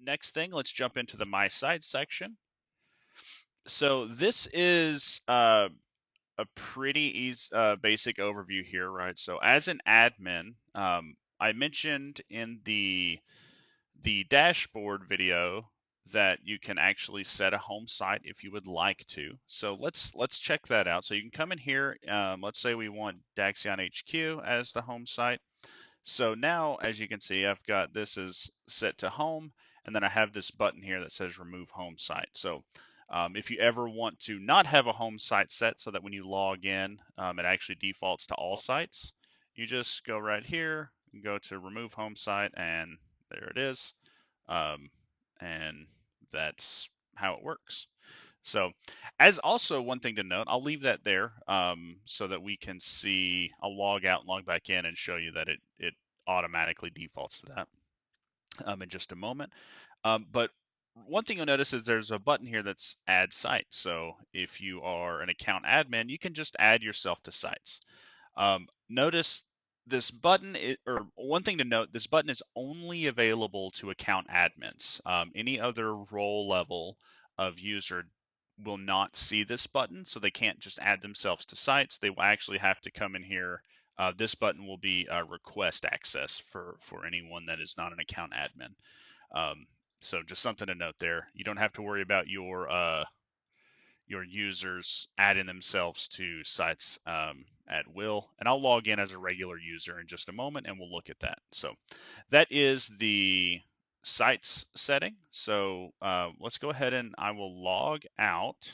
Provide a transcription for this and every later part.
next thing, let's jump into the My Sites section. So this is a pretty easy, basic overview here, right? So as an admin, I mentioned in the dashboard video that you can actually set a home site if you would like to. So let's check that out. So you can come in here. Let's say we want Daxion HQ as the home site. So now, as you can see, I've got this is set to home, and then I have this button here that says remove home site. So if you ever want to not have a home site set so that when you log in, it actually defaults to all sites, you just go right here, go to remove home site, and there it is. Um, and that's how it works. So, as also one thing to note, I'll leave that there so that we can see. I'll log out and log back in and show you that it automatically defaults to that in just a moment. But one thing you'll notice is there's a button here that's add site. So if you are an account admin, you can just add yourself to sites. Notice this button, or one thing to note, this button is only available to account admins. Any other role level of user will not see this button, so they can't just add themselves to sites. They will actually have to come in here. This button will be request access for anyone that is not an account admin. Um, so just something to note there. You don't have to worry about your users adding themselves to sites at will. And I'll log in as a regular user in just a moment and we'll look at that. So that is the sites setting. So let's go ahead and I will log out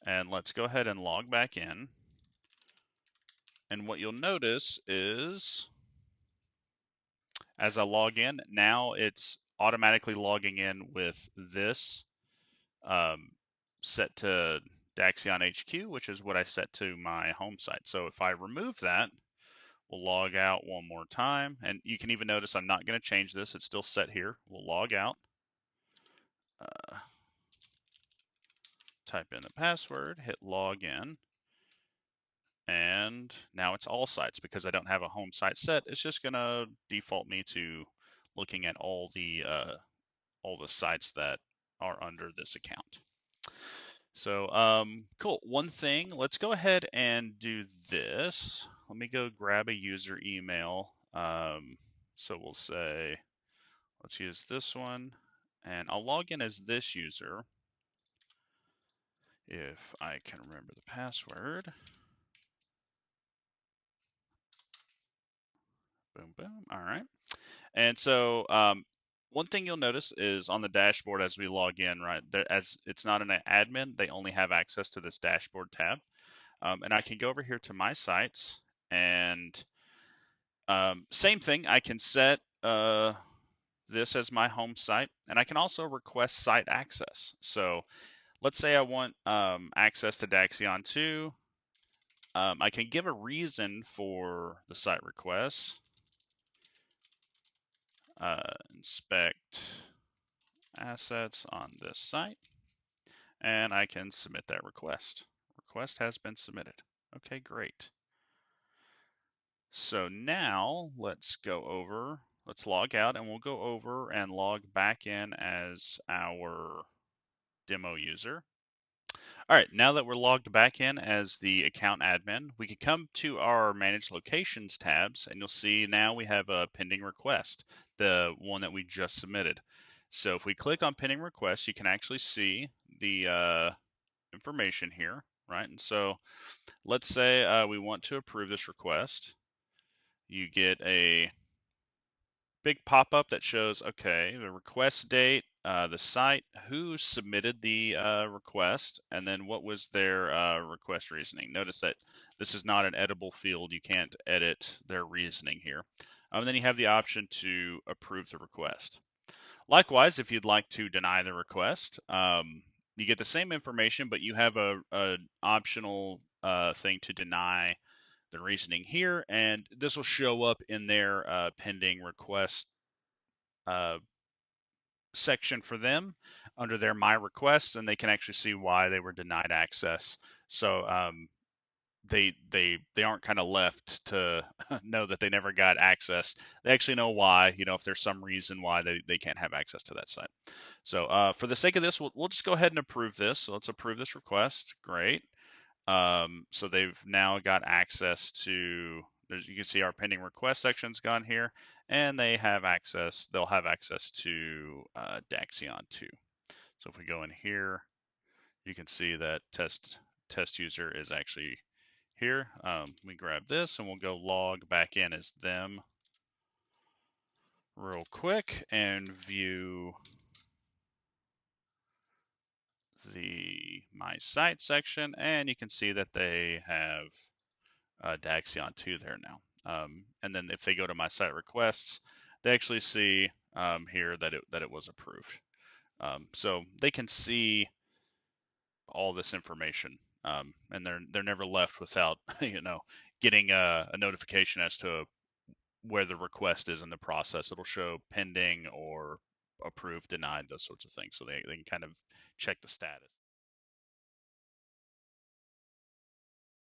and let's go ahead and log back in. And what you'll notice is as I log in, now it's automatically logging in with this um, set to Daxion HQ, which is what I set to my home site. So if I remove that, we'll log out one more time. And you can even notice I'm not going to change this. It's still set here. We'll log out, type in the password, hit log in. And now it's all sites because I don't have a home site set. It's just going to default me to looking at all the sites that are under this account. So, cool. One thing, let's go ahead and do this. Let me go grab a user email. So we'll say, let's use this one, and I'll log in as this user if I can remember the password. Boom, boom. All right. And so, one thing you'll notice is on the dashboard as we log in, right, there, as it's not an admin, they only have access to this dashboard tab. And I can go over here to my sites and same thing, I can set this as my home site, and I can also request site access. So let's say I want access to Daxion 2. I can give a reason for the site request. Inspect assets on this site, and I can submit that request. Request has been submitted. Okay, great. So now let's go over, let's log out and we'll go over and log back in as our demo user. All right, now that we're logged back in as the account admin, we can come to our manage locations tabs and you'll see now we have a pending request, the one that we just submitted. So if we click on pending request, you can actually see the information here, right? And so let's say we want to approve this request. You get a big pop-up that shows, okay, the request date, the site, who submitted the request, and then what was their request reasoning. Notice that this is not an editable field. You can't edit their reasoning here. And then you have the option to approve the request. Likewise, if you'd like to deny the request, you get the same information, but you have a optional thing to deny the reasoning here, and this will show up in their pending request uh, section for them under their My Requests, and they can actually see why they were denied access. So they aren't kind of left to know that they never got access. They actually know why, if there's some reason why they can't have access to that site. So for the sake of this, we'll just go ahead and approve this. So let's approve this request. Great. So they've now got access to, you can see our pending request section's gone here, and they'll have access to Daxion 2. So if we go in here, you can see that test user is actually here. We grab this and we'll go log back in as them real quick and view the My Site section, and you can see that they have Daxion 2 there now. And then if they go to My Site Requests, they actually see here that it was approved. So they can see all this information, and they're never left without getting a notification as to where the request is in the process. It'll show pending or approved, denied, those sorts of things, so they can kind of check the status.